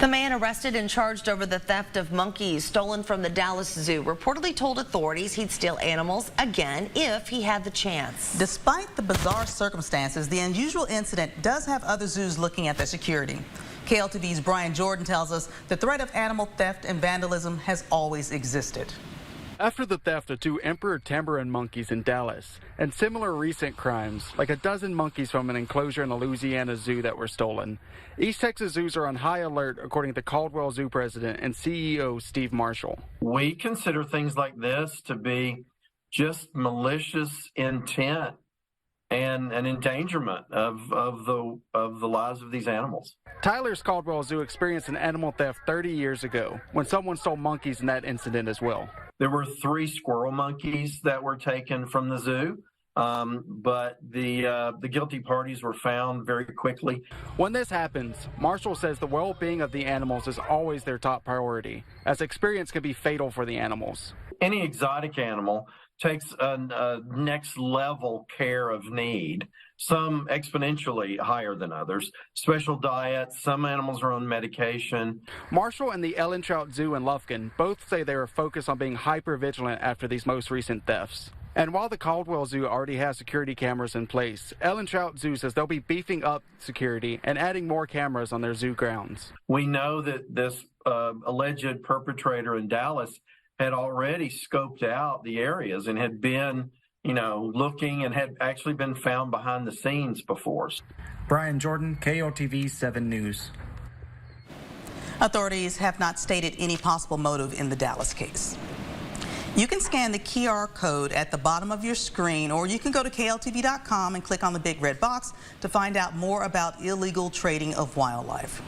The man arrested and charged over the theft of monkeys stolen from the Dallas Zoo reportedly told authorities he'd steal animals again if he had the chance. Despite the bizarre circumstances, the unusual incident does have other zoos looking at their security. KLTV's Brian Jordan tells us the threat of animal theft and vandalism has always existed. After the theft of 2 emperor tampering monkeys in Dallas and similar recent crimes, like a dozen monkeys from an enclosure in a Louisiana zoo that were stolen, East Texas zoos are on high alert, according to Caldwell Zoo president and CEO Steve Marshall. We consider things like this to be just malicious intent and an endangerment of the lives of these animals. Tyler's Caldwell Zoo experienced an animal theft 30 years ago when someone stole monkeys in that incident as well. There were 3 squirrel monkeys that were taken from the zoo, but the guilty parties were found very quickly. When this happens, Marshall says the well-being of the animals is always their top priority, as experience can be fatal for the animals. Any exotic animal takes a next level care of need, some exponentially higher than others. Special diets, some animals are on medication. Marshall and the Ellen Trout Zoo in Lufkin both say they are focused on being hyper-vigilant after these most recent thefts. And while the Caldwell Zoo already has security cameras in place, Ellen Trout Zoo says they'll be beefing up security and adding more cameras on their zoo grounds. We know that this alleged perpetrator in Dallas had already scoped out the areas and had been, looking and had actually been found behind the scenes before. Brian Jordan, KLTV 7 News. Authorities have not stated any possible motive in the Dallas case. You can scan the QR code at the bottom of your screen, or you can go to kltv.com and click on the big red box to find out more about illegal trading of wildlife.